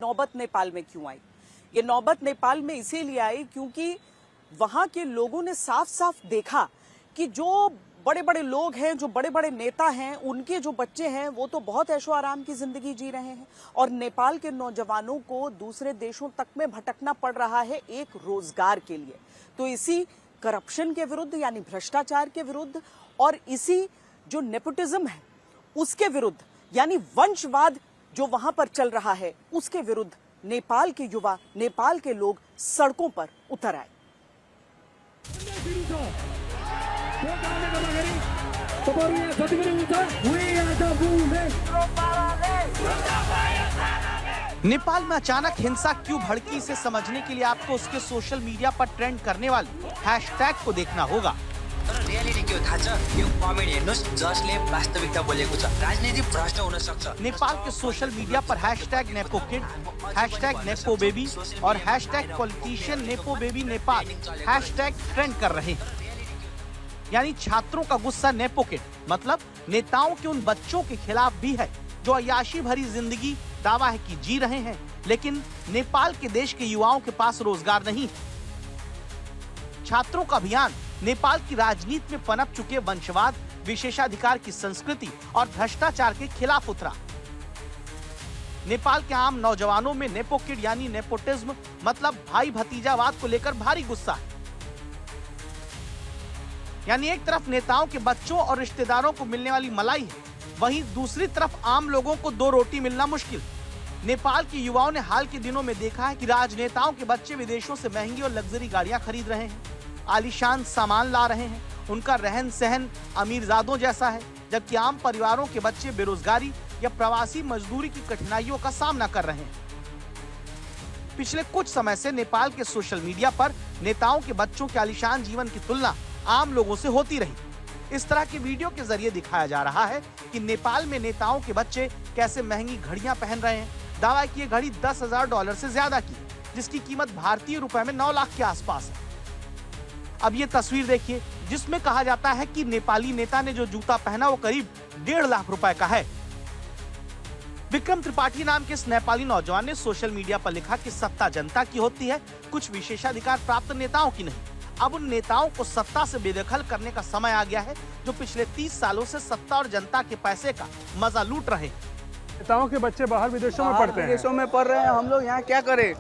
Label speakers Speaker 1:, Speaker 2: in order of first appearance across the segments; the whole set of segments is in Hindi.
Speaker 1: नौबत नेपाल में क्यों आई? ये नौबत नेपाल में इसीलिए आई क्योंकि वहां के लोगों ने साफ साफ देखा कि जो बड़े बड़े लोग हैं, जो बड़े बड़े नेता हैं, उनके जो बच्चे हैं वो तो बहुत ऐशो आराम की जिंदगी जी रहे हैं और नेपाल के नौजवानों को दूसरे देशों तक में भटकना पड़ रहा है एक रोजगार के लिए। तो इसी करप्शन के विरुद्ध यानी भ्रष्टाचार के विरुद्ध और इसी जो नेपोटिज्म है उसके विरुद्ध यानी वंशवाद जो वहां पर चल रहा है उसके विरुद्ध नेपाल के युवा, नेपाल के लोग सड़कों पर उतर आए।
Speaker 2: नेपाल में अचानक हिंसा क्यों भड़की, इसे समझने के लिए आपको उसके सोशल मीडिया पर ट्रेंड करने वाले हैशटैग को देखना होगा। नेपाल के सोशल मीडिया पर hashtag nepo kid, hashtag nepo baby और hashtag politician nepo baby Nepal hashtag trend कर रहे हैं। यानी छात्रों का गुस्सा नेपो किड मतलब नेताओं के उन बच्चों के खिलाफ भी है जो अय्याशी भरी जिंदगी दावा है कि जी रहे हैं, लेकिन नेपाल के देश के युवाओं के पास रोजगार नहीं है। छात्रों का अभियान नेपाल की राजनीति में पनप चुके वंशवाद, विशेषाधिकार की संस्कृति और भ्रष्टाचार के खिलाफ उतरा। नेपाल के आम नौजवानों में नेपो किड यानी नेपोटिज्म मतलब भाई भतीजावाद को लेकर भारी गुस्सा है। यानी एक तरफ नेताओं के बच्चों और रिश्तेदारों को मिलने वाली मलाई है, वहीं दूसरी तरफ आम लोगों को दो रोटी मिलना मुश्किल। नेपाल के युवाओं ने हाल के दिनों में देखा है कि राजनेताओं के बच्चे विदेशों से महंगी और लग्जरी गाड़ियां खरीद रहे हैं, आलीशान सामान ला रहे हैं, उनका रहन सहन अमीरजादों जैसा है, जबकि आम परिवारों के बच्चे बेरोजगारी या प्रवासी मजदूरी की कठिनाइयों का सामना कर रहे हैं। पिछले कुछ समय से नेपाल के सोशल मीडिया पर नेताओं के बच्चों के आलीशान जीवन की तुलना आम लोगों से होती रही। इस तरह के वीडियो के जरिए दिखाया जा रहा है कि नेपाल में नेताओं के बच्चे कैसे महंगी घड़ियां पहन रहे हैं। दावा है कि ये घड़ी $10,000 से ज्यादा की, जिसकी कीमत भारतीय रुपए में 9 लाख के आसपास है। अब ये तस्वीर देखिए जिसमें कहा जाता है कि नेपाली नेता ने जो जूता पहना वो करीब 1.5 लाख रुपए का है। विक्रम त्रिपाठी नाम के इस नेपाली नौजवान ने सोशल मीडिया पर लिखा कि सत्ता जनता की होती है, कुछ विशेषाधिकार प्राप्त नेताओं की नहीं। अब उन नेताओं को सत्ता से बेदखल करने का समय आ गया है जो पिछले 30 सालों से सत्ता और जनता के पैसे का मजा लूट रहे हैं।
Speaker 3: नेताओं के बच्चे बाहर विदेशों में पढ़ते हैं,
Speaker 4: विदेशों में पढ़ रहे हैं, हम लोग यहाँ क्या करें?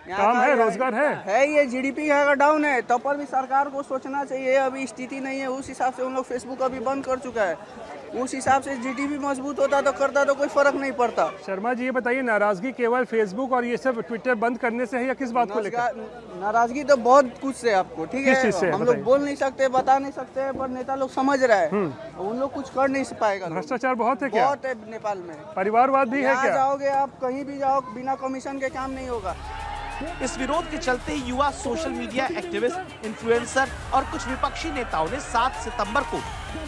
Speaker 3: काम है, रोजगार है
Speaker 4: ये जीडीपी का डाउन है, तब पर भी सरकार को सोचना चाहिए। अभी स्थिति नहीं है, उस हिसाब से उन लोग फेसबुक अभी बंद कर चुका है। उस हिसाब से जीडीपी मजबूत होता तो करता तो कोई फर्क नहीं पड़ता।
Speaker 3: शर्मा जी ये बताइए, नाराजगी केवल फेसबुक और ये सब ट्विटर बंद करने से है या किस बात को लेकर?
Speaker 4: नाराजगी तो बहुत कुछ से आपको, ठीक है, हम लोग बोल नहीं सकते, बता नहीं सकते, पर नेता लोग समझ रहे हैं, उन लोग कुछ कर नहीं पाएगा।
Speaker 3: भ्रष्टाचार बहुत है क्या?
Speaker 4: बहुत है नेपाल में।
Speaker 3: परिवारवाद भी है क्या?
Speaker 4: जाओगे आप कहीं भी जाओ, बिना कमीशन के काम नहीं होगा।
Speaker 2: इस विरोध के चलते ही युवा सोशल मीडिया एक्टिविस्ट, इन्फ्लुएंसर और कुछ विपक्षी नेताओं ने 7 सितंबर को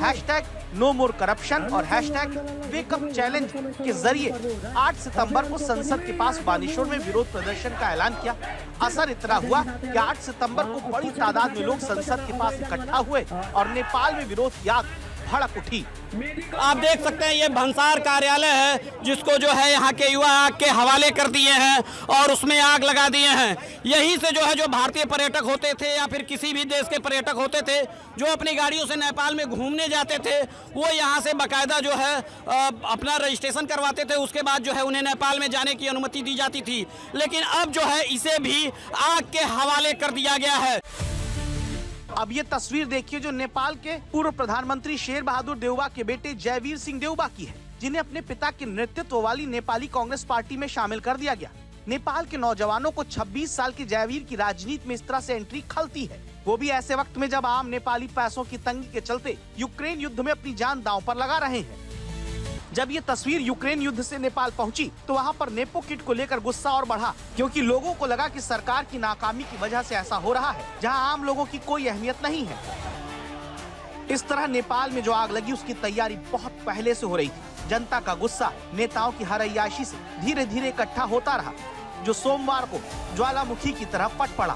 Speaker 2: हैशटैग नो मोर करप्शन और हैशटैग वेकअप चैलेंज के जरिए 8 सितंबर को संसद के पास बानेश्वर में विरोध प्रदर्शन का ऐलान किया। असर इतना हुआ कि 8 सितंबर को बड़ी तादाद में लोग संसद के पास इकट्ठा हुए और नेपाल में विरोध की आग भड़क उठी।
Speaker 5: आप देख सकते हैं ये भंसार कार्यालय है जिसको जो है यहाँ के युवा आग के हवाले कर दिए हैं और उसमें आग लगा दिए हैं। यहीं से जो है जो भारतीय पर्यटक होते थे या फिर किसी भी देश के पर्यटक होते थे जो अपनी गाड़ियों से नेपाल में घूमने जाते थे, वो यहाँ से बाकायदा जो है अपना रजिस्ट्रेशन करवाते थे, उसके बाद जो है उन्हें नेपाल में जाने की अनुमति दी जाती थी। लेकिन अब जो है इसे भी आग के हवाले कर दिया गया है।
Speaker 2: अब ये तस्वीर देखिए जो नेपाल के पूर्व प्रधानमंत्री शेर बहादुर देउबा के बेटे जयवीर सिंह देउबा की है, जिन्हें अपने पिता के नेतृत्व वाली नेपाली कांग्रेस पार्टी में शामिल कर दिया गया। नेपाल के नौजवानों को 26 साल के जयवीर की राजनीति में इस तरह से एंट्री खलती है, वो भी ऐसे वक्त में जब आम नेपाली पैसों की तंगी के चलते यूक्रेन युद्ध में अपनी जान दांव पर लगा रहे हैं। जब ये तस्वीर यूक्रेन युद्ध से नेपाल पहुंची तो वहां पर नेपो किट को लेकर गुस्सा और बढ़ा, क्योंकि लोगों को लगा कि सरकार की नाकामी की वजह से ऐसा हो रहा है जहां आम लोगों की कोई अहमियत नहीं है। इस तरह नेपाल में जो आग लगी उसकी तैयारी बहुत पहले से हो रही थी। जनता का गुस्सा नेताओं की हर अय्याशी से धीरे धीरे इकट्ठा होता रहा, जो सोमवार को ज्वालामुखी की तरह फट पड़ा।